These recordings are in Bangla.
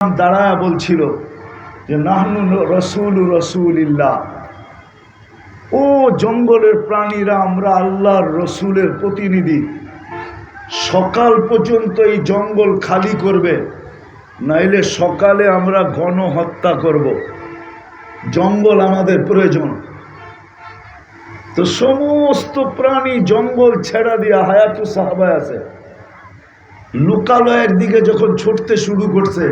দাঁড়ায় বলছিল যে নাহনু রসুলু রসুলিল্লাহ, ও জঙ্গলের প্রাণীরা, আমরা আল্লাহর রসুলের প্রতিনিধি। সকাল পর্যন্ত এই জঙ্গল খালি করবে, নাইলে সকালে আমরা গণহত্যা করব। জঙ্গল আমাদের প্রয়োজন। তো সমস্ত প্রাণী জঙ্গল ছেড়া দিয়া হায়াতু সাহাবায় আছে, লোকালয়ের দিকে যখন ছুটতে শুরু করছে,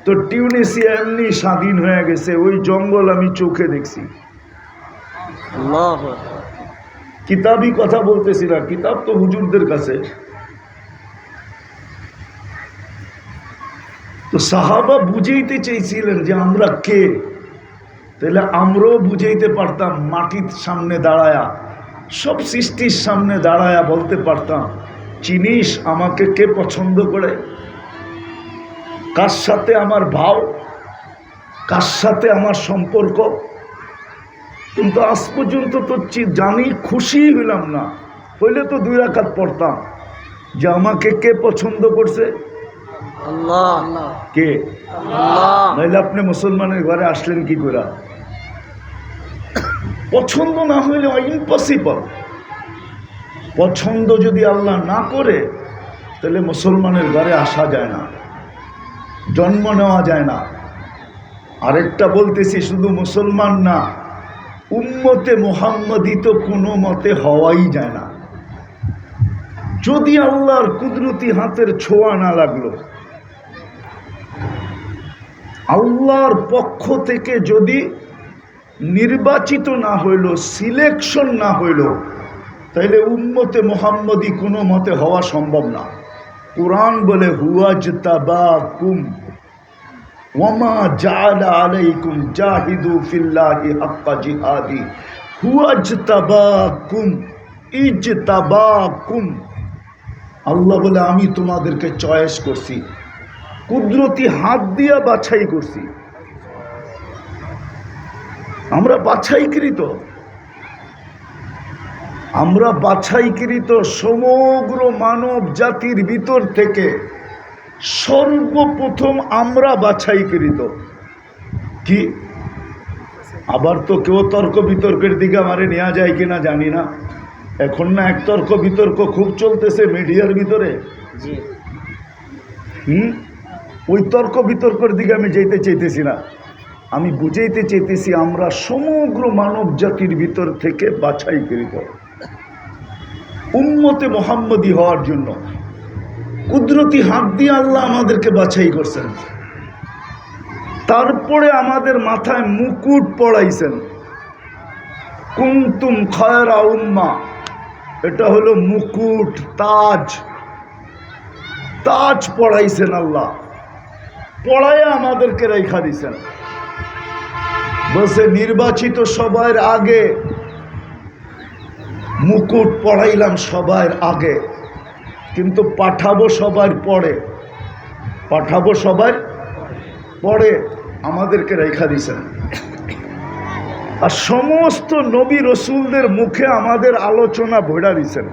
তো টিউনিসিয়া এমনি স্বাধীন হয়ে গেছে। ওই জঙ্গল আমি চোখে দেখছি। কিতাবই কথা বলতেছি না, কিতাব তো হুজুরদের কাছে। তো সাহাবা বুঝাইতে চেয়েছিলেন যে আমরা কে, তাহলে আমরাও বুঝাইতে পারতাম। মাটির সামনে দাঁড়ায়া, সব সৃষ্টির সামনে দাঁড়ায়া বলতে পারতাম, চিনিস আমাকে কে পছন্দ করে, কার সাথে আমার ভাব, কার সাথে আমার সম্পর্ক। কিন্তু আজ পর্যন্ত তো জানি, খুশি হইলাম না। হইলে তো 2 রাকাত পড়তাম যে আমাকে কে পছন্দ করছে, আল্লাহ। কে? আল্লাহ। নাইলে আপনি মুসলমানের ঘরে আসলেন কি করে? পছন্দ না হইলে ইম্পসিবল। পছন্দ যদি আল্লাহ না করে, তাহলে মুসলমানের ঘরে আসা যায় না, জন্ম নেওয়া যায় না। আরেকটা বলতেছি, শুধু মুসলমান না, উম্মতে মুহাম্মদী তো কোনো মতে হওয়াই যায় না, যদি আল্লাহর কুদরতি হাতের ছোঁয়া না লাগলো। আল্লাহর পক্ষ থেকে যদি নির্বাচিত না হইল, সিলেকশন না হইল, তাইলে উম্মতে মুহাম্মদী কোনো মতে হওয়া সম্ভব না। কুরআন বলে হুয়াজতাবাকুম ওয়ামা জাআলা আলাইকুম জাহিদু ফিল্লাহি হাক্কা জিহাদি। হুয়াজতাবাকুম, ইজতাবাকুম। আল্লাহ বলে আমি তোমাদেরকে চয়েস করছি, কুদরতি হাত দিয়া বাছাই করছি। আমরা বাছাইকৃত, আমরা বাছাইকৃত। সমগ্র মানব জাতির ভিতর থেকে সর্বপ্রথম আমরা বাছাইকৃত। কি? আবার তো কেউ তর্ক বিতর্কের দিকে আমারে নেওয়া যায় কিনা জানি না। এখন না এক তর্ক বিতর্ক খুব চলতেছে মিডিয়ার ভিতরে। ওই তর্ক বিতর্কের দিকে আমি যেতে চাইতেছি না। আমি বুঝাইতে চাইতেছি, আমরা সমগ্র মানব জাতির ভিতর থেকে বাছাইকৃত উম্মতে মুহাম্মদী হওয়ার জন্য। কুদরতি হাত দিয়ে আল্লাহ আমাদেরকে বাছাই করছেন। তারপরে আমাদের মাথায় মুকুট পড়াইছেন, কুনতুম খায়রা উম্মাহ। এটা হলো মুকুট, তাজ। তাজ পড়াইছেন আল্লাহ, পড়াইয়া আমাদেরকে রেখা দিছেন। বসে নির্বাচিত সবার আগে মুকুট পড়াইলাম সবার আগে, কিন্তু পাঠাবো সবার পরে। পাঠাবো সবার পরে, আমাদেরকে রেখা দিছেন। আর সমস্ত নবী রসুলদের মুখে আমাদের আলোচনা ভরা দিছেন।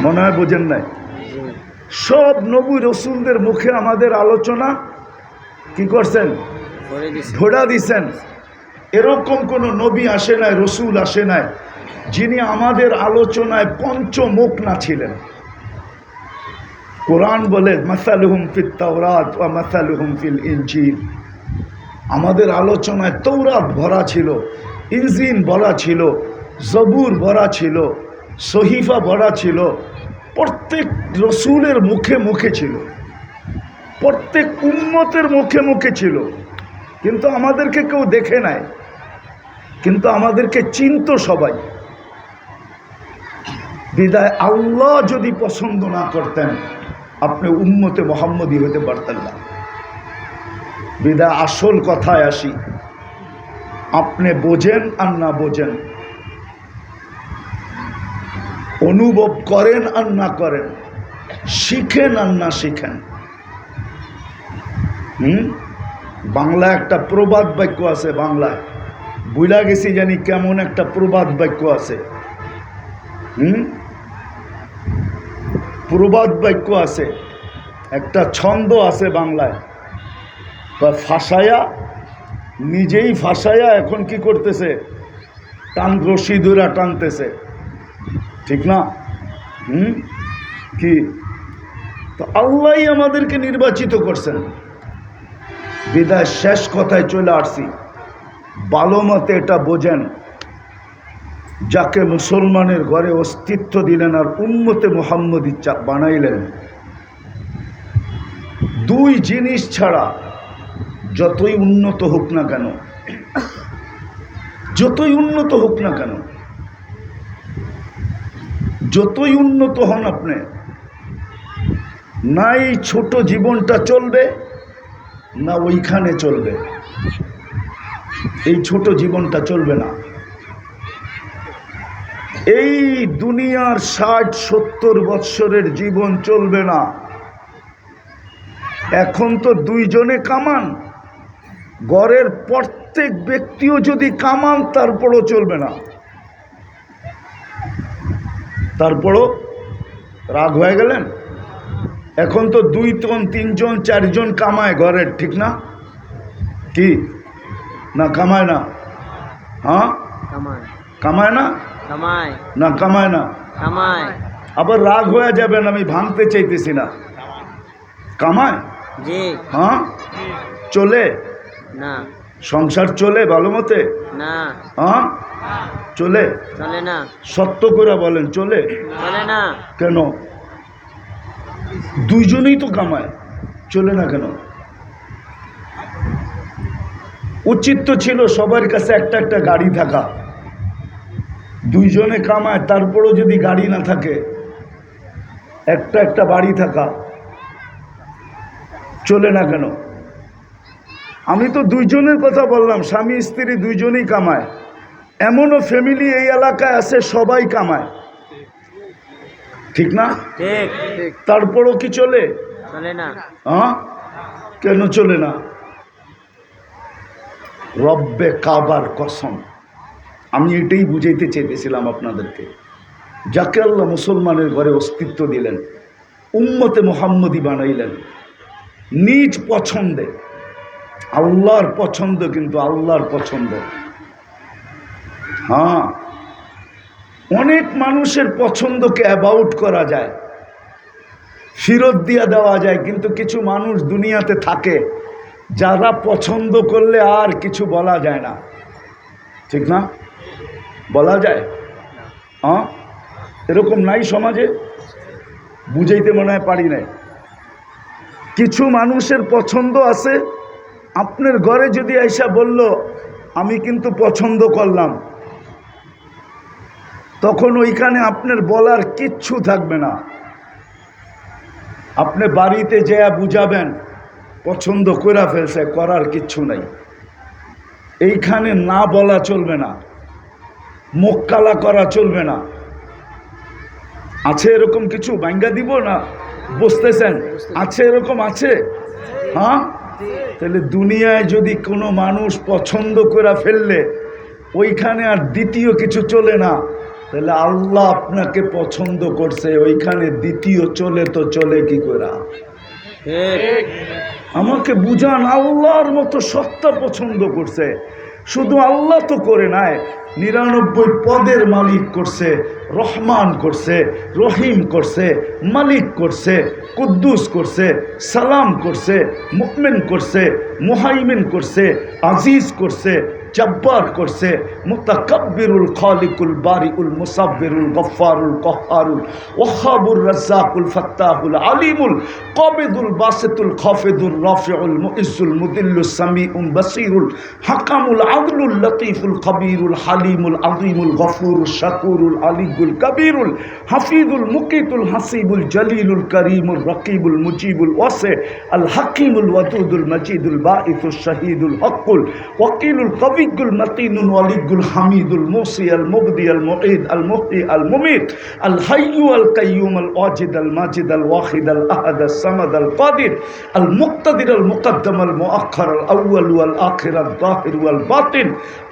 মনে হয় বোঝেন নাই? সব নবী রসুলদের মুখে আমাদের আলোচনা কি করছেন? ভরা দিছেন। এরকম কোন নবী আসে নাই, রসুল আসে নাই, যিনি আমাদের আলোচনায় পঞ্চমুখ না ছিলেন। কোরআন বলে মাসালুহুম ফিত তাওরাত ওয়া মাসালুহুম ফিল ইনজিল। আমাদের আলোচনায় তৌরাত ভরা ছিল, ইনজিল ভরা ছিল, জবুর ভরা ছিল, সহিফা ভরা ছিল। প্রত্যেক রসুলের মুখে মুখে ছিল, প্রত্যেক উম্মতের মুখে মুখে ছিল। কিন্তু আমাদেরকে কেউ দেখে নাই, কিন্তু আমাদেরকে চিনত সবাই। বিদায় আল্লাহ যদি পছন্দ না করতেন, আপনি উম্মতে মুহাম্মদী হতে পারতেন না। বিদায় আসল কথায় আসি, আপনি বোঝেন আর না বোঝেন, অনুভব করেন আর না করেন, শিখেন আর না শিখেন। বাংলা একটা প্রবাদ বাক্য আছে, বাংলায় বুঝলা গেছি জানি কেমন একটা প্রবাদ বাক্য আছে। প্রবাদ বাক্য আছে, একটা ছন্দ আছে বাংলায়, ফাঁসায়া, নিজেই ফাঁসায়া এখন কি করতেছে, রশি ধরে টানতেছে, ঠিক না? কি তো আল্লাহই আমাদেরকে নির্বাচিত করছেন, বিদায় শেষ কথায় চলে আসছি। ভালো মতে এটা বোঝেন, যাকে মুসলমানের ঘরে অস্তিত্ব দিলেন আর উম্মতে মুহাম্মদী বানাইলেন, দুই জিনিস ছাড়া যতই উন্নত হোক না কেন, যতই উন্নত হোক না কেন, যতই উন্নত হন আপনি, না এই ছোট জীবনটা চলবে, না ওইখানে চলবে। এই ছোট জীবনটা চলবে না। এই দুনিয়ার 60-70 বৎসরের জীবন চলবে না। এখন তো দুইজনে কামান, ঘরের প্রত্যেক ব্যক্তিও যদি কামান, তারপরও চলবে না। তারপরও রাগ হয়ে গেলেন। এখন তো 2 জন 3 জন 4 জন কামায় ঘরের, ঠিক না? কি না কামায় না? হ্যাঁ কামায় না? না কামায় না? আবার রাগ হয়ে যাবেন, আমি ভাঙতে চাইতেছি না। কামায়? হ্যাঁ চলে না? সংসার চলে ভালো মতে? না। হ্যাঁ চলে না। সত্য করে বলেন, চলে না কেন? দুইজনেই তো কামায়, চলে না কেন? উচিত তো ছিল সবার কাছে একটা একটা গাড়ি থাকা। দুইজনে কামায়, তারপরও যদি গাড়ি না থাকে, একটা একটা বাড়ি থাকা, চলে না কেন? আমি তো দুইজনের কথা বললাম, স্বামী স্ত্রী দুইজনেই কামায়। এমনও ফ্যামিলি এই এলাকায় আছে সবাই কামায়, ঠিক না? তারপরও কি চলে না? হ্যাঁ কেন চলে না? রব্বে কাবার কসম, আমি এটাই বুঝাইতে চাইতেছিলাম আপনাদেরকে। যাকে আল্লাহ মুসলমানের ঘরে অস্তিত্ব দিলেন, উম্মতে মুহাম্মদী বানাইলেন নিজ পছন্দে, আল্লাহর পছন্দ, কিন্তু আল্লাহর পছন্দ। হ্যাঁ অনেক মানুষের পছন্দকে অ্যাবাউট করা যায়, ফেরত দিয়ে দেওয়া যায়, কিন্তু কিছু মানুষ দুনিয়াতে থাকে যারা পছন্দ করলে আর কিছু বলা যায় না, ঠিক না? বলা যায়? হ্যাঁ এরকম নাই সমাজে? বুঝাইতে মনে হয় পারি নাই। কিছু মানুষের পছন্দ আছে, আপনার ঘরে যদি আইসা বলল আমি কিন্তু পছন্দ করলাম, তখন ওইখানে আপনার বলার কিচ্ছু থাকবে না। আপনি বাড়িতে যেয়া বুঝাবেন পছন্দ করে ফেলছে, করার কিচ্ছু নাই। এইখানে না বলা চলবে না, মুখ কালা করা চলবে না। আছে এরকম কিছু? ভাঙ্গা দিব না? বুঝতেছেন? আছে এরকম, আছে। হ্যাঁ তাহলে দুনিয়ায় যদি কোনো মানুষ পছন্দ করে ফেললে ওইখানে আর দ্বিতীয় কিছু চলে না, তাহলে আল্লাহ আপনাকে পছন্দ করছে, ওইখানে দ্বিতীয় চলে তো চলে কি করে? আমাকে বুঝান, আল্লাহর মতো সত্তা পছন্দ করছে। শুধু আল্লাহ তো করে নাই, 99 পদের মালিক করছে, রহমান করছে, রহিম করছে, মালিক করছে, কুদ্দুস করছে, সালাম করছে, মুমিন করছে, মুহাইমিন করছে, আজিজ করছে, জব্বার করছে, মুতাকাব্বিরুল খালিকুল বারিউল মুসাব্বিরুল গফফারুল কহ্হারুল ওয়াহ্হাবুর রাজ্জাকুল ফাত্তাহুল আলিমুল কাবিদুল বাসিতুল খাফিদুর রাফিউল মুইজ্জুল মুদিল্লুস সামিউল বাসিরুল হাকামুল আদলুল লতীফুল খবীরুল হালিমুল আযীমুল গফুরুশ শাকুরুল আলিয়ুল কবীরুল হাফিজুল মুকিতুল হাসিবুল জলিলুল করিমুল রকিবুল মুজিবুল ওয়াসি আল হাকিমুল ওয়াদুদুল মজিদুল বাঈসুশ শাহীদুল হকুল ওয়াকিলুল কবিগুল মতিনুল ওয়ালিগুল হামিদুল মুসি আল মুবদি আল মুঈদ আল মুহয়ি আল মুমিত আল হাইয়্যু আল কাইয়্যুম আল ওয়াজিদ আল মাজিদ আল ওয়াহিদ আল আহাদ আল সামাদ আল কাদির আল মুক্তাদির আল মুকদ্দম আল মুআখ্খার আল আউয়াল ওয়াল আখির আল যাহির ওয়াল বাতিন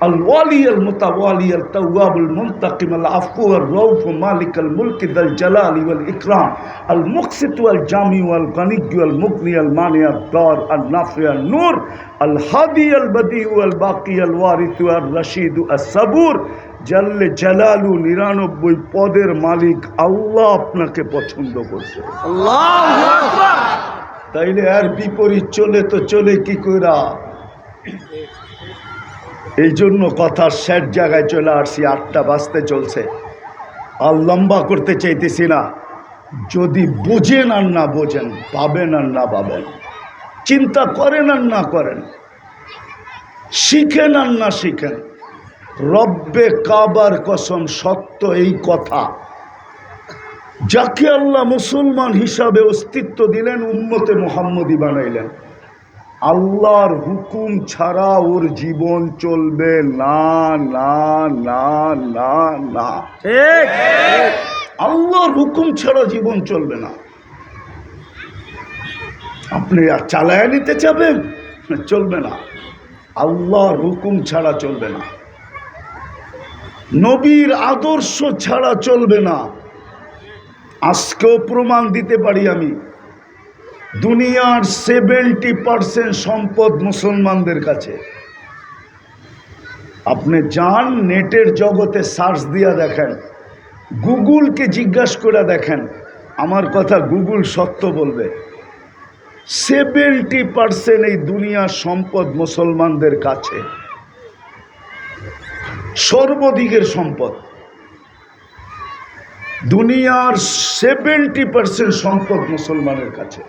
আল ওয়ালি আল মুতাওয়ালি আল তাওয়াব আল মুনতাকিম আল আফু আর রাউফ মালিক আল মুলক যাল জালালি ওয়াল ইকরাম আল মুকসিত ওয়াল জামি ওয়াল গনি ওয়াল মুগনি আল মানি আল দার আল নাফি আল নূর আল হাদি আল বদি ওয়াল বাকি আল ওয়ারিস আর রশিদ আস সাবুর জাল্লে জালালু 99 পদের মালিক আল্লাহ আপনাকে পছন্দ করছে। আল্লাহু আকবার। তাইলে আর বিপরীত চলে তো চলে কি কইরা? এই জন্য কথার শেষ জায়গায় চলে আসছি, 8টা বাজতে চলছে, আর লম্বা করতে চাইতেছি না। যদি বোঝেন আর না বোঝেন, পাবেন আর না পাবেন, চিন্তা করেন আর না করেন, শিখেন আর না শিখেন, রব্বে কাবার কসম সত্য এই কথা, যাকে আল্লাহ মুসলমান হিসাবে অস্তিত্ব দিলেন, উম্মতে মুহাম্মদী বানাইলেন, আল্লাহর হুকুম ছাড়া ওর জীবন চলবে না না না না না। ঠিক, আল্লাহর হুকুম ছাড়া জীবন চলবে না। আপনি চালায় নিতে চাবেন, চলবে না। আল্লাহর হুকুম ছাড়া চলবে না, নবীর আদর্শ ছাড়া চলবে না। আজকেও প্রমাণ দিতে পারি আমি, দুনিয়ার 70% সম্পদ মুসলমানদের কাছে। আপনি যান নেটের জগতে সার্চ দিয়া দেখেন, গুগলকে জিজ্ঞাসা করে দেখেন, আমার কথা গুগল সত্য বলবে। 70% এই দুনিয়ার সম্পদ মুসলমানদের কাছে, সর্বদিকের সম্পদ। দুনিয়ার 70% সম্পদ মুসলমানের কাছে।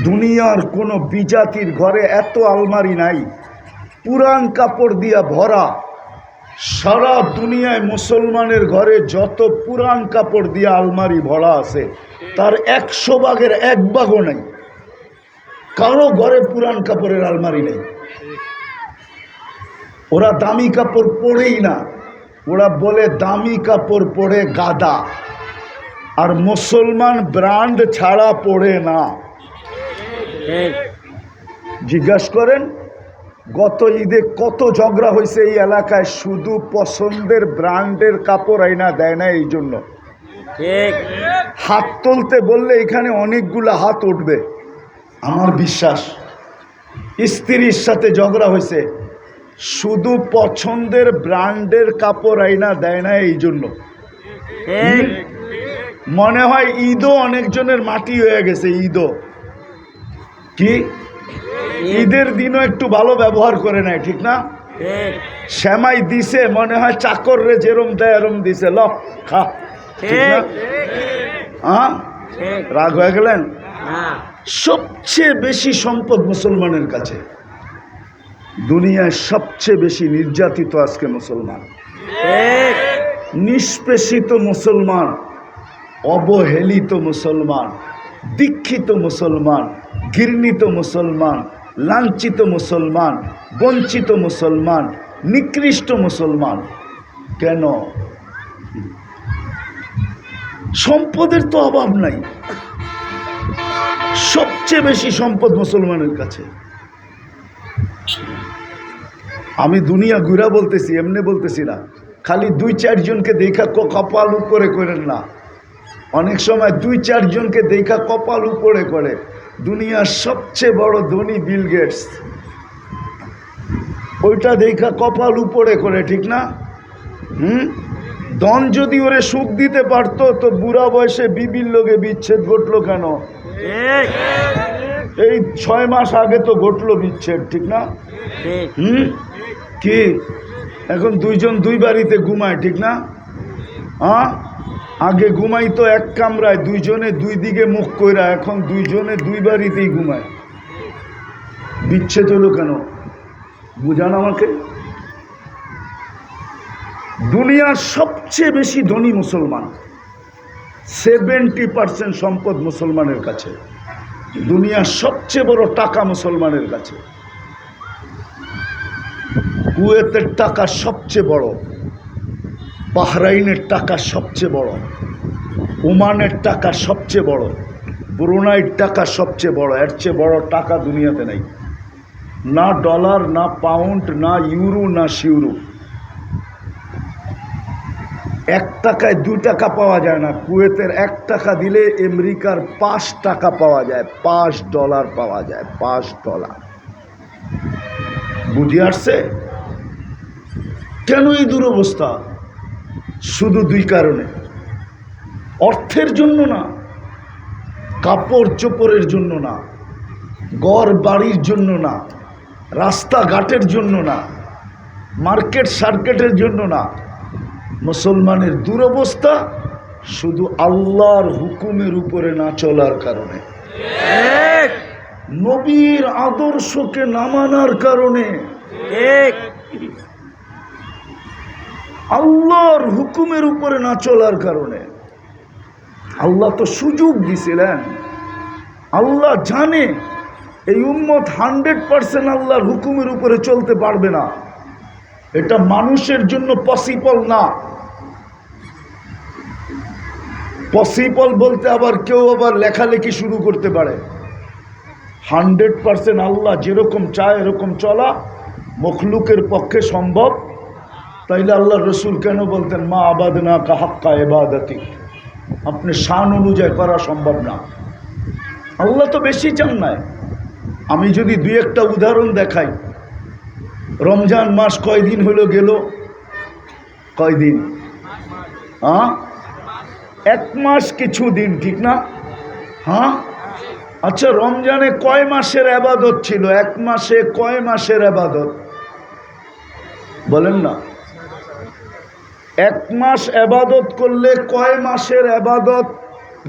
দুনিয়ার কোনো বিজাতির ঘরে এত আলমারি নাই, পুরান কাপড় দিয়া ভরা। সারা দুনিয়ায় মুসলমানের ঘরে যত পুরান কাপড় দিয়া আলমারি ভরা আছে, তার 100 ভাগের 1 ভাগও নাই। কারো ঘরে পুরান কাপড়ের আলমারি নেই। ওরা দামি কাপড় পরেই না, ওরা বলে দামি কাপড় পরে গাদা। আর মুসলমান ব্র্যান্ড ছাড়া পড়ে না। জিজ্ঞাসা করেন গত ঈদে কত ঝগড়া হয়েছে এই এলাকায়, শুধু পছন্দের ব্র্যান্ডের কাপড় আইনা দেয় না। এই জন্য হাত তুলতে বললে এখানে অনেকগুলো হাত উঠবে, আমার বিশ্বাস। স্ত্রীর সাথে ঝগড়া হয়েছে, শুধু পছন্দের ব্র্যান্ডের কাপড় আইনা দেয় না। এই জন্য মনে হয় ঈদও অনেকজনের মাটি হয়ে গেছে। ঈদও কি, ঈদের দিনও একটু ভালো ব্যবহার করে নেয়, ঠিক না? শ্যামাই দিছে, মনে হয় চাকর রে যেরম দেয় এরম দিছে, ল খা, ঠিক না? হ্যাঁ, রাগ হয়ে গেলেন? সবচেয়ে বেশি সম্পদ মুসলমানের কাছে। দুনিয়ায় সবচেয়ে বেশি নির্যাতিত আজকে মুসলমান, নিষ্পেষিত মুসলমান, অবহেলিত মুসলমান, দীক্ষিত মুসলমান, ঘৃণিত মুসলমান, লাঞ্ছিত মুসলমান, বঞ্চিত মুসলমান, নিকৃষ্ট মুসলমান। কেন? সম্পদের তো অভাব নাই, সবচেয়ে বেশি সম্পদ মুসলমানের কাছে। আমি দুনিয়া ঘুরা বলতেছি, এমনি বলতেছি না। খালি 2-4 জনকে দেখা কপাল উপরে করেন না। অনেক সময় 2-4 জনকে দেখা কপাল উপরে করে। দুনিয়ার সবচেয়ে বড় ধনী বিল গেটস, ওইটা দেখা কপাল উপরে করে, ঠিক না? ধন যদি ওরে সুখ দিতে পারতো তো বুড়া বয়সে বিবির লোকে বিচ্ছেদ ঘটলো কেন? এই 6 মাস আগে তো ঘটলো বিচ্ছেদ, ঠিক না? কি এখন 2 জন 2 বাড়িতে ঘুমায়, ঠিক না? হ্যাঁ, আগে ঘুমাইতো এক কামরায়, 2 জনে 2 দিকে মুখ কইরা, এখন 2 জনে 2 বাড়িতেই ঘুমায়। বিচ্ছেদ হলো কেন? বুঝান আমাকে। দুনিয়ার সবচেয়ে বেশি ধনী মুসলমান, 70% সম্পদ মুসলমানের কাছে। দুনিয়ার সবচেয়ে বড় টাকা মুসলমানের কাছে। কুয়েতের টাকা সবচেয়ে বড়, বাহরাইনের টাকা সবচেয়ে বড়, ওমানের টাকা সবচেয়ে বড়, ব্রুনাইয়ের টাকা সবচেয়ে বড়। এর চেয়ে বড় টাকা দুনিয়াতে নেই। না ডলার, না পাউন্ড, না ইউরো, না সিউরো। 1 টাকায় 2 টাকা পাওয়া যায় না। কুয়েতের 1 টাকা দিলে আমেরিকার 5 টাকা পাওয়া যায়, $5 পাওয়া যায়, $5। বুঝে আসছে কেন এই দুরবস্থা? শুধু 2 কারণে। অর্থের জন্য না, কাপড় চোপড়ের জন্য না, ঘর বাড়ির জন্য না, রাস্তাঘাটের জন্য না, মার্কেট সার্কেটের জন্য না। মুসলমানের দুরবস্থা শুধু আল্লাহর হুকুমের উপরে না চলার কারণে, নবীর আদর্শকে না মানার কারণে, আল্লাহর হুকুমের উপরে না চলার কারণে। আল্লাহ তো সুযোগ দিছিলেন। আল্লাহ জানে এই উম্মত 100% আল্লাহর হুকুমের উপরে চলতে পারবে না। এটা মানুষের জন্য পসিবল না। পসিবল বলতে আবার কেউ আবার লেখালেখি শুরু করতে পারে। 100% আল্লাহ যেরকম চায় এরকম চলা মখলুকের পক্ষে সম্ভব। তাইলে আল্লাহ রসুল কেন বলতেন মা আবাদনা কা হাক্কা ইবাদতি, আপনি শান অনুযায়ী করা সম্ভব না। আল্লাহ তো বেশি চান নাই। আমি যদি 2-1টা উদাহরণ দেখাই, রমজান মাস কয়দিন হলো গেল? কয়দিন? 1 মাস কিছু দিন, ঠিক না? আচ্ছা, রমজানে কয় মাসের ইবাদত ছিল? 1 মাসে কয় মাসের ইবাদত বলেন না? 1 মাস ইবাদত করলে কয় মাসের ইবাদত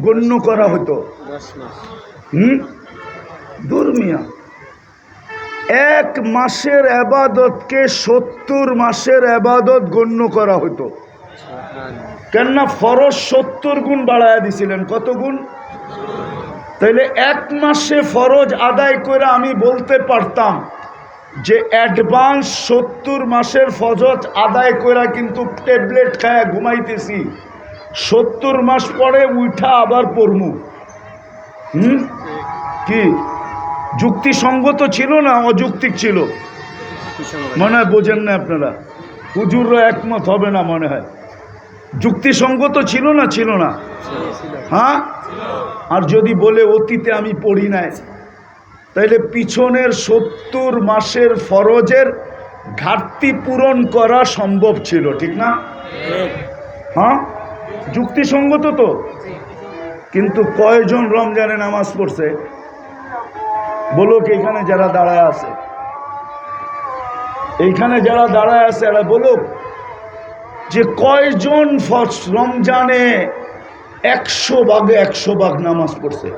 গণ্য করা হতো? 10 মাস। দূর মিয়া, 1 মাসের ইবাদতকে 70 মাসের ইবাদত গণ্য করা হতো। কেননা ফরজ 70 গুণ বাড়ায়া দিছিলেন। কত গুণ? তাইলে 1 মাসে ফরজ আদায় করে আমি বলতে পারতাম যে অ্যাডভান্স 70 মাসের ফরজ আদায় করে কিন্তু ট্যাবলেট খায়া ঘুমাইতেছি, 70 মাস পরে উঠা আবার পড়মু। কি যুক্তিসঙ্গত ছিল না অযৌক্তিক ছিল? মনে হয় বোঝেন না আপনারা, হুজুররা একমত হবে না মনে হয়। যুক্তিসঙ্গত ছিল না? ছিল না? হ্যাঁ। আর যদি বলে অতীতে আমি পড়ি নাই, তাইলে পিছনের 70 মাসের ফরজের ঘাটতি পূরণ করা সম্ভব ছিল, ঠিক না? হ্যাঁ, যুক্তিসঙ্গত তো। কিন্তু কয়জন রমজানে নামাজ পড়ছে বলো? এখানে যারা দাঁড়ায় আছে, এইখানে যারা দাঁড়ায় আছে এরা বলো যে কয়জন রমজানে 100 ভাগে 100 ভাগ নামাজ পড়ছে?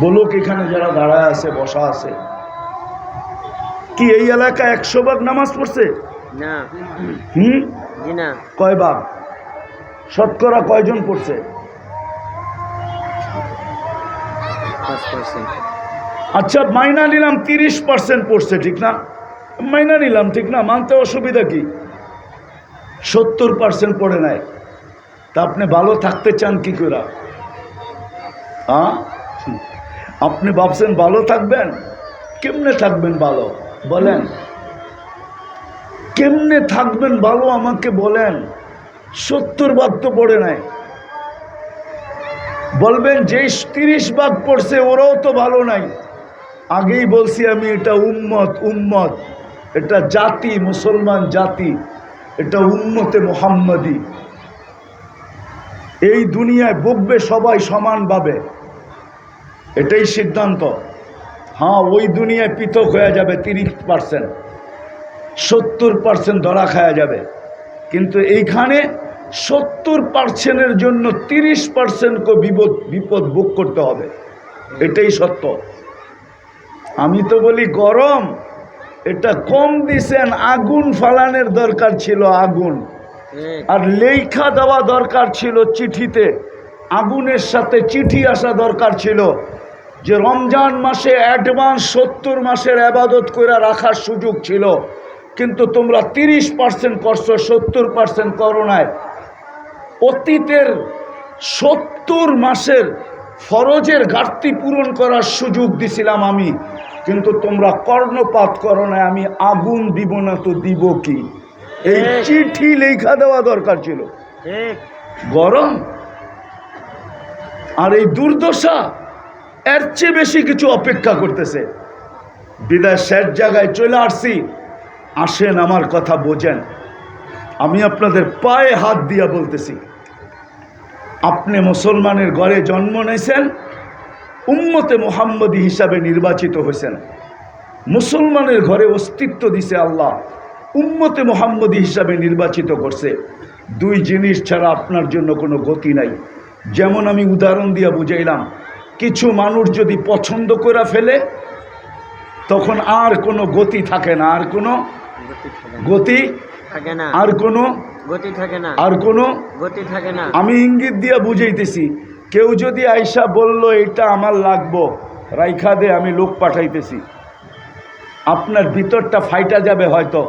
বলো এখানে যারা দাঁড়ায় আছে, বসা আছে, কি এই এলাকায় 100 ভাগ নামাজ পড়ছে? না। জি না। কয় ভাগ? শতকরা কয়জন পড়ছে? 5%। আচ্ছা, মাইনা নিলাম 30% পড়ছে, ঠিক না? মাইনা নিলাম, ঠিক না? মানতে অসুবিধা কি? 70% পড়ে নাই। তা আপনি ভালো থাকতে চান কি করে? আপনি ভাবছেন ভালো থাকবেন? কেমনে থাকবেন ভালো বলেন? কেমনে থাকবেন ভালো আমাকে বলেন? 70 ভাগ তো পড়ে নাই। বলবেন যে 30 ভাগ পড়ছে ওরাও তো ভালো নাই। আগেই বলছি আমি, এটা উম্মত, এটা জাতি, মুসলমান জাতি, এটা উম্মতে মুহাম্মাদি। এই দুনিয়ায় বকবে সবাই সমানভাবে, এটাই সিদ্ধান্ত। হ্যাঁ, ওই দুনিয়ায় পৃথক হয়ে যাবে 30%, 70% ধরা খাওয়া যাবে। কিন্তু এইখানে 70%-এর জন্য 30%কে বিপদ ভোগ করতে হবে, এটাই সত্য। আমি তো বলি গরম, এটা কম দিছেন, আগুন ফালানোর দরকার ছিল, আগুন। আর লেখা দেওয়া দরকার ছিল চিঠিতে, আগুনের সাথে চিঠি আসা দরকার ছিল। যে রমজান মাসে অ্যাডভান্স 70 মাসের আবাদত করে রাখার সুযোগ ছিল, কিন্তু তোমরা 30% করছো, 70% করো নাই। অতীতের 70 মাসের ফরজের ঘাটতি পূরণ করার সুযোগ দিছিলাম আমি, কিন্তু তোমরা কর্ণপাত করো না। আমি আগুন দিব না তো দিব কি? এই চিঠি লেখা দেওয়া দরকার ছিল। ঠিক। গরম আর এই দুর্দশা এর চেয়ে বেশি কিছু অপেক্ষা করতেছে। বিদায় শেষ জায়গায় চলে আসছি। আসেন আমার কথা বোঝেন। আমি আপনাদের পায়ে হাত দিয়া বলতেছি, আপনি মুসলমানের ঘরে জন্ম নিয়েছেন, উম্মতে মুহাম্মদী হিসাবে নির্বাচিত হয়েছেন। মুসলমানের ঘরে অস্তিত্ব দিছে আল্লাহ, উম্মতে মুহাম্মদী হিসাবে নির্বাচিত করছে। দুই জিনিস ছাড়া আপনার জন্য কোনো গতি নাই। যেমন আমি উদাহরণ দিয়া বুঝাইলাম, কিছু মানুষ যদি পছন্দ করে ফেলে তখন আর কোনো গতি থাকে না, আর কোনো গতি থাকে না, আর কোনো গতি থাকে না, আর কোনো গতি থাকে না। আমি ইঙ্গিত দিয়া বুঝাইতেছি, কেউ যদি আইসা বলল এটা আমার লাগবো, রাইখা দে, আমি লোক পাঠাইতেছি, আপনার ভিতরটা ফাইটা যাবে, হয়তো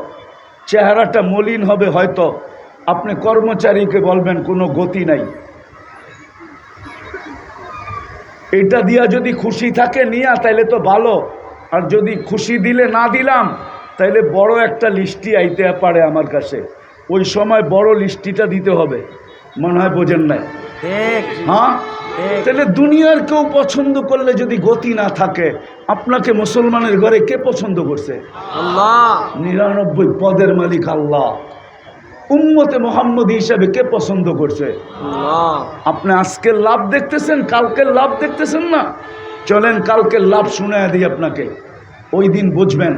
চেহারাটা মলিন হবে, হয়তো আপনি কর্মচারীকে বলবেন কোনো গতি নাই। এটা দিয়া যদি খুশি থাকে নিয়া তাইলে তো ভালো, আর যদি খুশি দিলে না দিলাম তাইলে বড় একটা লিস্টি আইতে পারে আমার কাছে। ওই সময় বড় লিস্টিটা দিতে হবে। মনে হয় বোঝেন নাই? ঠিক। হ্যাঁ, তাহলে দুনিয়ার কেউ পছন্দ করলে যদি গতি না থাকে, আপনাকে মুসলমানের ঘরে কে পছন্দ করছে? আল্লাহ। 99 পদের মালিক আল্লাহ। উম্মতে মুহাম্মদী হিসাবে কে পছন্দ করছে? আল্লাহ। আপনি আজকের লাভ দেখতেছেন, কালকের লাভ দেখতেছেন না। চলেন কালকের লাভ শুনে দিই আপনাকে। ওই দিন বুঝবেন,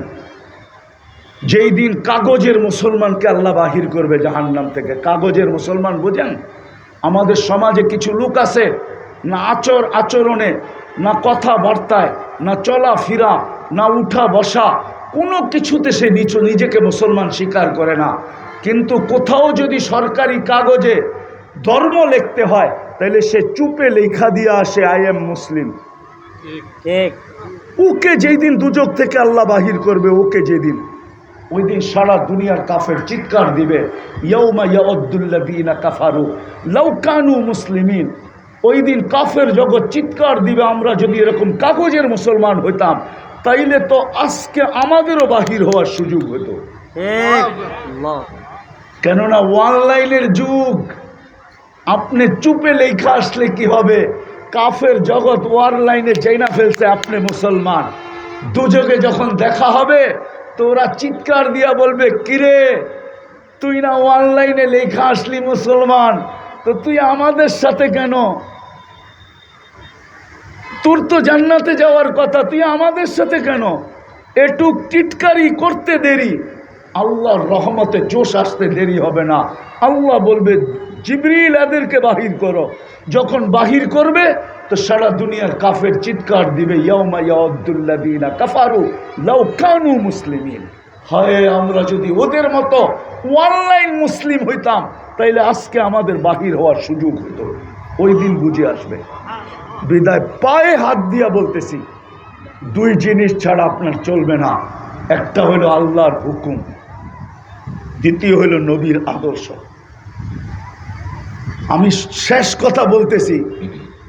যেই দিন কাগজের মুসলমানকে আল্লাহ বাহির করবে জাহান্নাম থেকে। কাগজের মুসলমান বুঝেন? আমাদের সমাজে কিছু লোক আছে, না আচরণে, না কথাবার্তায়, না চলাফেরা, না উঠা বসা, কোনো কিছুতে সে নিজেকে মুসলমান স্বীকার করে না। কিন্তু কোথাও যদি সরকারি কাগজে ধর্ম লিখতে হয়, তাহলে সে চুপে লেখা দিয়ে আসে আই এম মুসলিম। ঠিক। ওকে যেই দিন দুজক থেকে আল্লাহ বাহির করবে, ওকে যেদিন, ওই দিন সারা দুনিয়ার কাফের চিৎকার দিবে, ইয়াউমা ইয়াউদ্দুল্লাযীনা কাফারু লাউ কানু মুসলিমিন। ওই দিন কাফের জগৎ চিৎকার দিবে, আমরা যদি এরকম কাগজের মুসলমান হইতাম তাইলে তো আজকে আমাদেরও বাহির হওয়ার সুযোগ হতো। ঠিক। আল্লাহ। কেননা অনলাইনের যুগ। আপনি চুপে লেখা আসলে কি হবে? কাফের জগৎ অনলাইনে চাইনা ফেলছে আপনি মুসলমান। দুজকে যখন দেখা হবে তো ওরা চিৎকার দিয়া বলবে, কিরে তুই না অনলাইনে লেখা আসলি মুসলমান, তো তুই আমাদের সাথে কেন? তোর তো জান্নাতে যাওয়ার কথা, তুই আমাদের সাথে কেন? এটুক টিটকারি করতে দেরি, আল্লাহর রহমতে জোশ আসতে দেরি হবে না। আল্লাহ বলবে, জিবরিল এদেরকে বাহির করো। যখন বাহির করবে তো সারা দুনিয়ার কাফের চিৎকার দিবে, ইয়াউমা ইয়াউদ্দুল্লাযীনা কাফারু লাউ কানু মুসলিমিন। হয় আমরা যদি ওদের মতো অনলাইন মুসলিম হইতাম তাইলে আজকে আমাদের বাহির হওয়ার সুযোগ হতো। ওই দিন বুঝে আসবে। বিদায় পায়ে হাত দিয়া বলতেছি, দুই জিনিস ছাড়া আপনার চলবে না। একটা হলো আল্লাহর হুকুম, দ্বিতীয় হলো নবীর আদর্শ। আমি শেষ কথা বলতেছি,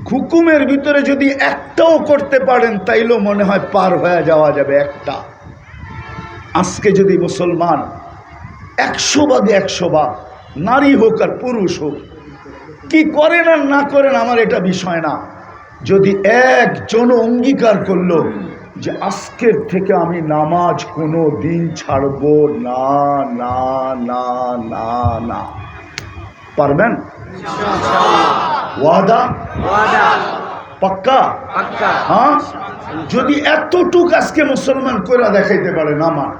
হুকুমের ভিতরে যদি একটাও করতে পারেন তাইলেও মনে হয় পার হয়ে যাওয়া যাবে। একটা, আজকে যদি মুসলমান 100 ভাগে 100 ভাগ, নারী হোক আর পুরুষ হোক, কি করেন আর না করেন আমার এটা বিষয় না, যদি একজন অঙ্গীকার করলো যে আজকের থেকে আমি নামাজ কোনো দিন ছাড়বো না না না না না, পারবেন? ওয়াদা? ওয়াদা। পাক্কা? পাক্কা। হ্যাঁ, যদি এতটুক আজকে মুসলমান করে দেখাইতে পারে নামাজ,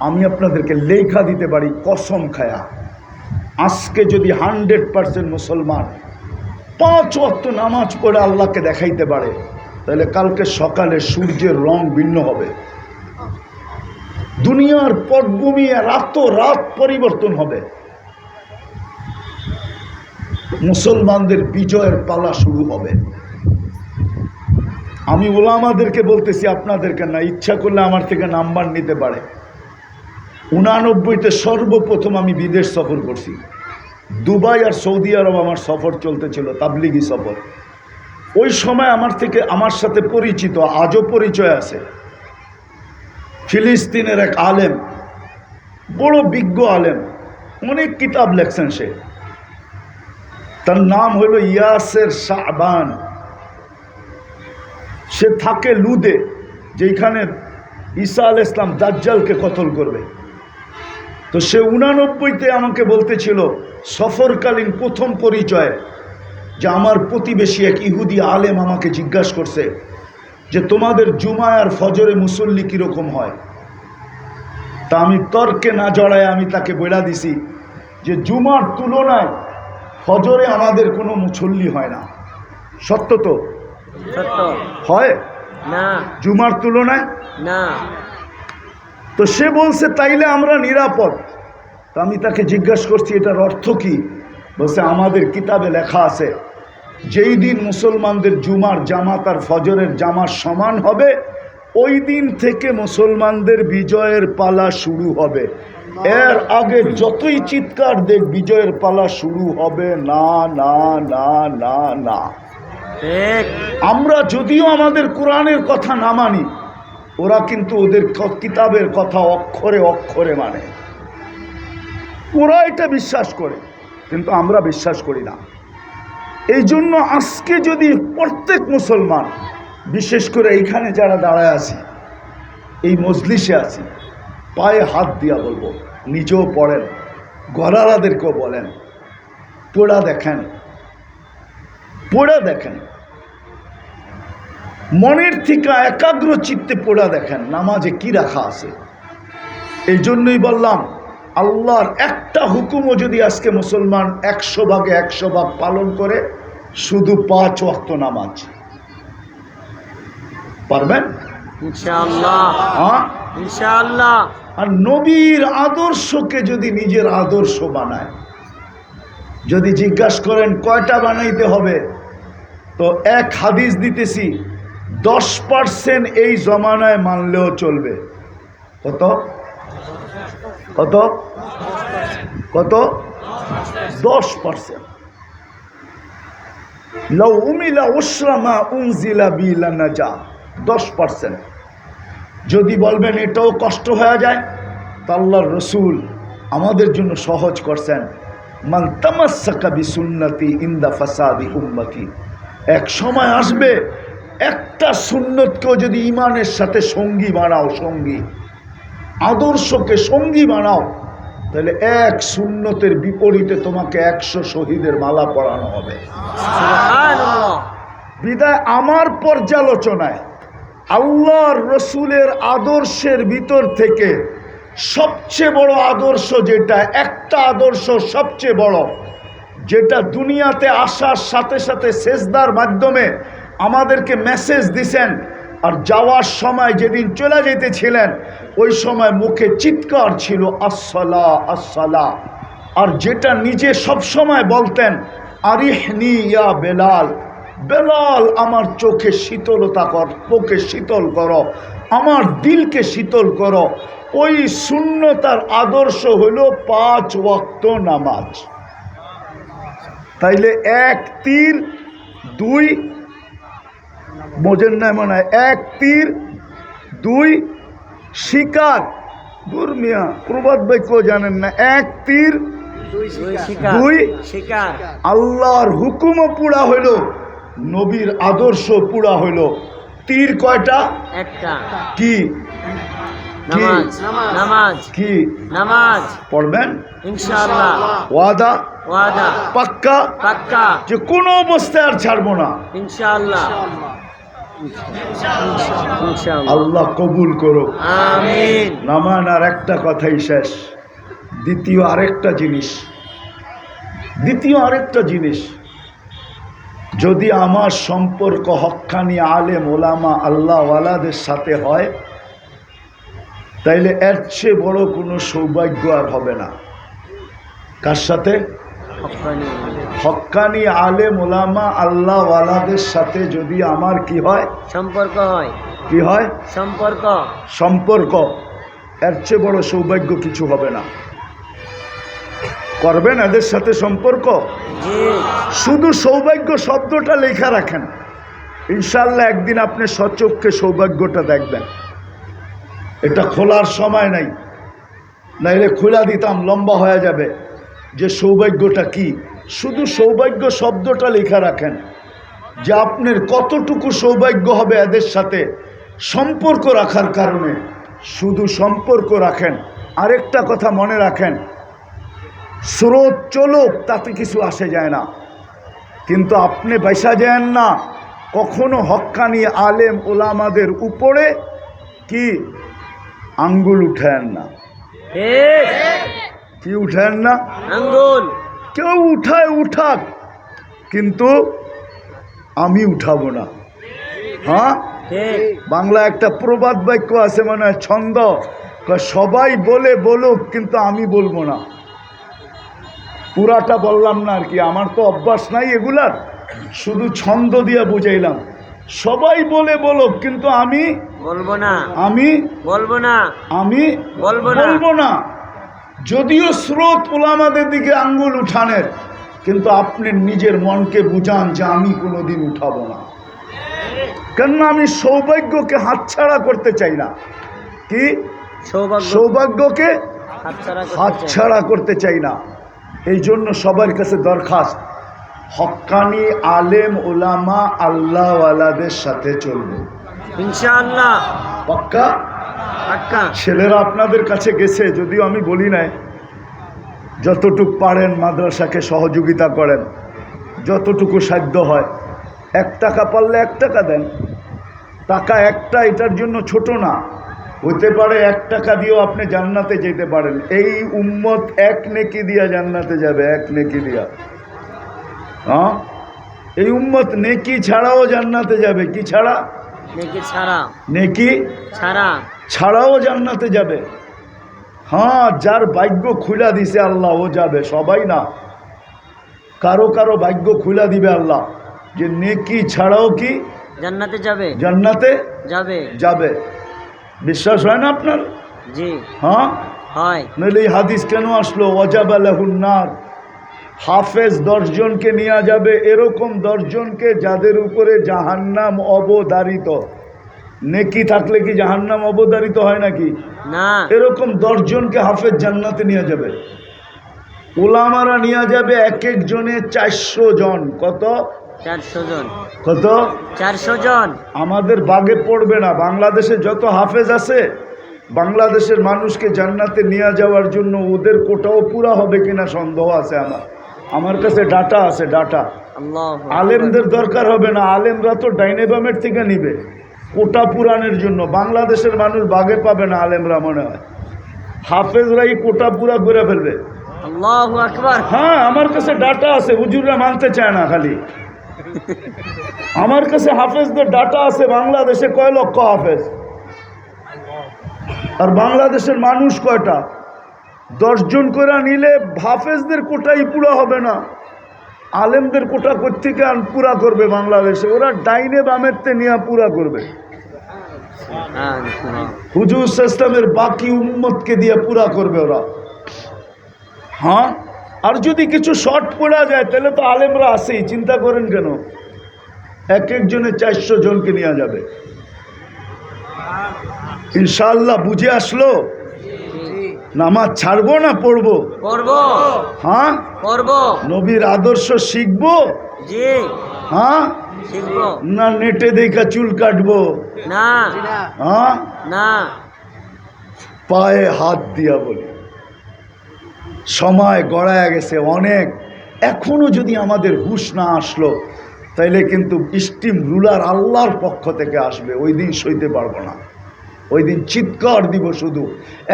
আমি আপনাদেরকে লেখা দিতে পারি কসম খায়া, আজকে যদি 100% মুসলমান 5 ওয়াক্ত নামাজ পড়ে আল্লাহকে দেখাইতে পারে, তাহলে কালকে সকালে সূর্যের রং ভিন্ন হবে, দুনিয়ার পটভূমি রাত পরিবর্তন হবে, মুসলমানদের বিজয়ের পালা শুরু হবে। আমি ওলামাদেরকে বলতেছি, আপনাদেরকে না, ইচ্ছা করলে আমার থেকে নাম্বার নিতে পারে। 89-তে সর্বপ্রথম আমি বিদেশ সফর করছি। দুবাই আর সৌদি আরব আমার সফর চলতেছিল, তাবলিগি সফর। ওই সময় আমার সাথে পরিচিত, আজও পরিচয় আছে, ফিলিস্তিনের এক আলেম, বড় বিজ্ঞ আলেম, অনেক কিতাব লেখছেন সে। তার নাম হইল ইয়াসের শাবান। সে থাকে লুদে, যেখানে ঈসা আলাইহিস সালাম দাজ্জালকে কতল করবে। তো সে 89-তে আমাকে বলতেছিল, সফরকালীন প্রথম পরিচয়, যে আমার প্রতিবেশী এক ইহুদি আলেম আমাকে জিজ্ঞাসা করছে যে তোমাদের জুমায় আর ফজরে মুসল্লি কীরকম হয়। তা আমি তর্কে না জড়ায় আমি তাকে বলে দিছি যে জুমার তুলনায় ফজরে আমাদের কোনো মুসল্লি হয় না। সত্য তো? সত্য। হয় না। জুমার তুলনায় না। তো সে বলছে তাইলে আমরা নিরাপদ। তা আমি তাকে জিজ্ঞাসা করছি এটার অর্থ কি। বলছে আমাদের কিতাবে লেখা আছে যেই দিন মুসলমানদের জুমার জামাত আর ফজরের জামাত সমান হবে, ওই দিন থেকে মুসলমানদের বিজয়ের পালা শুরু হবে। এর আগে যতই চিৎকার দেখ, বিজয়ের পালা শুরু হবে না, না, না, না, না। ঠিক। আমরা যদিও আমাদের কোরআনের কথা না মানি, ওরা কিন্তু ওদের কিতাবের কথা অক্ষরে অক্ষরে মানে। ওরা এটা বিশ্বাস করে, কিন্তু আমরা বিশ্বাস করি না। এই জন্য আজকে যদি প্রত্যেক মুসলমান, বিশেষ করে এইখানে যারা দাঁড়ায় আছি, এই মজলিসে আছি, পায়ে হাত দিয়া বলবো, নিজেও পড়েন, গরারাদেরকেও বলেন, পড়া দেখেন, পড়া দেখেন, মনের থেকে একাগ্র চিত্তে পড়া দেখেন নামাজে কি রাখা আছে। এই জন্যই বললাম, আল্লাহর একটা হুকুমও যদি আজকে মুসলমান 100 ভাগে 100 ভাগ পালন করে, শুধু 5 ওয়াক্ত নামাজ, পারবেন ইনশাআল্লাহ। হ্যাঁ ইনশাআল্লাহ। আর নবীর আদর্শকে যদি নিজের আদর্শ বানায়, যদি জিজ্ঞাসা করেন কয়টা বানাইতে হবে, তো এক হাদিস দিতেছি, 10% এই জমানায় মানলেও চলবে। কত কত কত? 10%। লাউ উমিলা উশরা মা উনজিলা বিলা নাজা, 10%। যদি বলবেন এটাও কষ্ট হয়ে যায়, তা আল্লাহর রসুল আমাদের জন্য সহজ করছেন, মান তামাসসাকা বিসুন্নতি ইনদা ফাসাদি উম্মতি। এক সময় আসবে, একটা সুন্নতকেও যদি ইমানের সাথে সঙ্গী বানাও, সঙ্গী আদর্শকে সঙ্গী বানাও, তাহলে এক সুন্নতের বিপরীতে তোমাকে 100 শহীদের মালা পরানো হবে। সুবহানাল্লাহ। বিদায় আমার পর্যালোচনায় আল্লাহর রসুলের আদর্শের ভিতর থেকে সবচেয়ে বড় আদর্শ যেটা, একটা আদর্শ সবচেয়ে বড়, যেটা দুনিয়াতে আসার সাথে সাথে সেজদার মাধ্যমে আমাদেরকে মেসেজ দিছেন, আর যাওয়ার সময় যেদিন চলে যেতেছিলেন ওই সময় মুখে চিৎকার ছিল আসসালা আসসালা। আর যেটা নিজে সব সময় বলতেন, আরিহনি ইয়া বেলাল, বেলাল আমার চোখে শীতলতা কর, চোখে শীতল করো, আমার দিলকে শীতল করো। ওই সুন্নতার আদর্শ হলো 5 ওয়াক্ত নামাজ। তাইলে 1 তীর 2 বোঝেন না মনে হয়, 1 তীর 2 শিকার। দূর মিয়া, প্রবাদ বাক্য জানেন না, 1 তীর 2 শিকার। আল্লাহর হুকুমও পুরা হইল, নবীর আদর্শ পুরা হইল। তীর কয়টা? একটা। কি কি নামাজ। নামাজ। কি নামাজ পড়বেন ইনশাআল্লাহ। ওয়াদা? ওয়াদা। পাক্কা? পাক্কা। যে কোনো অবস্থায় আর ছাড়বো না। ইনশাআল্লাহ। ইনশাআল্লাহ। আল্লাহ কবুল করো, আমিন। নামান। আর একটা কথাই শেষ। দ্বিতীয় আরেকটা জিনিস, যদি আমার সম্পর্ক হক্কানি আলেম ওলামা আল্লাহওয়ালাদের সাথে হয়, তাইলে এর চেয়ে বড় কোনো সৌভাগ্য আর হবে না। কার সাথে? হক্কানি হক্কানি আলেম ওলামা আল্লাহ ওয়ালাদের সাথে যদি আমার কি হয়, সম্পর্ক হয়, কি হয়, সম্পর্ক। সম্পর্ক, এর চেয়ে বড় সৌভাগ্য কিছু হবে না। করবেন এদের সাথে সম্পর্ক? জি। শুধু সৌভাগ্য শব্দটা লেখা রাখেন, ইনশাআল্লাহ একদিন আপনি সচক্ষে সৌভাগ্যটা দেখবেন। এটা খোলার সময় নাই, নাইলে খোলা দিতাম লম্বা হয়ে যাবে যে সৌভাগ্যটা কি। শুধু সৌভাগ্য শব্দটা লেখা রাখেন যে আপনার কতটুকু সৌভাগ্য হবে এদের সাথে সম্পর্ক রাখার কারণে। শুধু সম্পর্ক রাখেন। আরেকটা কথা মনে রাখেন, স্রোত চলুক তাতে কিছু আসে যায় না, কিন্তু আপনি বাইসা যান না কখনো হক্কানি আলেম ওলামাদের উপরে কি আঙ্গুল উঠেন না। কি উঠেন না? আঙ্গুল। কেউ উঠায় উঠাক, কিন্তু আমি উঠাবো না। হ্যাঁ, বাংলা একটা প্রবাদ বাক্য আছে, মানে ছন্দ, সবাই বলে বলুক কিন্তু আমি বলবো না। পুরাটা বললাম না আর কি, আমার তো অভ্যাস নাই এগুলার, শুধু ছন্দ দিয়ে বুঝাইলাম। সবাই বলে বলুক কিন্তু আমি বলবো না, আমি বলবো না, আমি বলবো না, বলবো না। যদিও স্রোত ওলামাদের দিকে আঙ্গুল উঠানের, কিন্তু আপনি নিজের মনকে বুঝান যে আমি কোনোদিন উঠাবো না। কেননা আমি সৌভাগ্যকে হাতছাড়া করতে চাই না। কি? সৌভাগ্যকে হাতছাড়া করতে চাই না। এই জন্য সবার কাছে দরখাস্ত, হক্কানি আলেম ওলামা আল্লাহওয়ালাদের সাথে চলবে ইনশাআল্লাহ। পাক্কা? পাক্কা। ছেলেরা আপনাদের কাছে গেছে, যদিও আমি বলি নাই, যতটুকু পারেন মাদ্রাসাকে সহযোগিতা করেন, যতটুকু সাধ্য হয়। 1 টাকা পারলে 1 টাকা দেন। টাকা একটা এটার জন্য ছোট না, হতে পারে 1 টাকা দিয়েও আপনি জান্নাতে যেতে পারেন। এই উম্মত 1 নেকি দিয়া জান্নাতে যাবে, 1 নেকি দিয়া। হ্যাঁ, এই উম্মত নেকি ছাড়াও জান্নাতে যাবে। কি ছাড়া? নেকি ছাড়া। নেকি ছাড়া ছাড়াও জান্নাতে যাবে। হ্যাঁ, যার ভাগ্য খুলা দিছে আল্লাহ ও যাবে, সবাই না। কারো কারো ভাগ্য খুলা দিবে আল্লাহ, যে নেকি ছাড়াও কি জান্নাতে যাবে, জান্নাতে যাবে, যাবে। বিশ্বাস হয় না আপনার? জি হ্যাঁ, হয়। নইলে এই হাদিস কেন আসলো? ওয়াজাবা লাহুন নার। হাফেজ 10 জনকে নিয়ে যাবে, এরকম 10 জনকে যাদের উপরে জাহান্নাম অবধারিত। নেকি থাকলে কি জাহান্নাম অবধারিত হয় নাকি? না। এরকম 10 জনকে হাফেজ জান্নাতে নিয়ে যাবে। ওলামারা নিয়ে যাবে এক এক জনে 400 জন। কত? 400 জন। কত? 400 জন। আমাদের বাগে পড়বে না। বাংলাদেশে যত হাফেজ আছে, বাংলাদেশের মানুষকে জান্নাতে নিয়ে যাওয়ার জন্য ওদের কোটাও পুরা হবে কিনা সন্দেহ আছে আমার কাছে ডাটা আছে, ডাটা। আলেমদের দরকার হবে না, আলেমরা তো ডাইনে বামের থেকে নিবে কোটা পুরানের জন্য। বাংলাদেশের মানুষ বাগে পাবে না আলেমরা, মনে হয় হাফেজরাই কোটা পুরা করে ফেলবে। আল্লাহু আকবার। হ্যাঁ, আমার কাছে ডাটা আছে, হুজুররা মানতে চায় না। খালি আমার কাছে হাফেজদের ডাটা আছে। বাংলাদেশে কয় লক্ষ হাফেজ, আর বাংলাদেশের মানুষ কয়টা? 10 জন করে নিলে হাফেজদের কোটাই পুরা হবে না। আলেমদের কোটা কোত্থেকে পুরা করবে বাংলাদেশে? ওরা ডাইনে বামেরতে নিয়ে পুরা করবে। হুজুর ইসলামের বাকি উম্মতকে দিয়ে পুরা করবে ওরা। হ্যাঁ, আর যদি কিছু শর্ট পড়া যায় তাহলে তো আলেমরা আছেই, চিন্তা করেন কেন? এক একজনে 400 জনকে নিয়ে যাবে ইনশাআল্লাহ। বুঝে আসলো? নামাজ ছাড়বো না পড়বো? পড়বো। হ্যাঁ, পড়বো। নবীর আদর্শ শিখবো? জি। হ্যাঁ, শিখবো। না নেটে দেখা চুল কাটবো? না। হ্যাঁ, না। পায়ে হাত দিয়া বলি, সময় গড়ায় গেছে অনেক। এখনো যদি আমাদের হুঁশ না আসলো, তাইলে কিন্তু স্টিম রুলার আল্লাহর পক্ষ থেকে আসবে। ওই দিন সইতে পারবো না, ওই দিন চিৎকার দিব শুধু।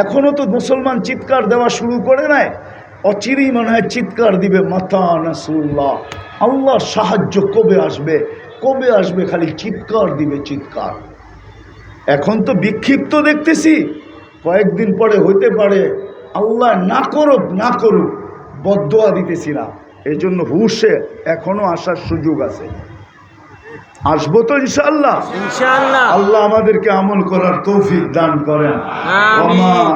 এখনো তো মুসলমান চিৎকার দেওয়া শুরু করে নাই, অচিরেই মনে হয় চিৎকার দিবে, মাতা নাসরুল্লাহ, আল্লাহর সাহায্য কবে আসবে, কবে আসবে, খালি চিৎকার দিবে, চিৎকার। এখন তো বিক্ষিপ্ত দেখতেছি, কয়েকদিন পরে হইতে পারে আল্লাহ না করুক না করুক, বদদোয়া দিতেছি না, এই জন্য হুশে এখনো আসার সুযোগ আছে। আসবো তো ইনশাআল্লাহ। ইনশাআল্লাহ। আল্লাহ আমাদেরকে আমল করার তৌফিক দান করেন। আমিন।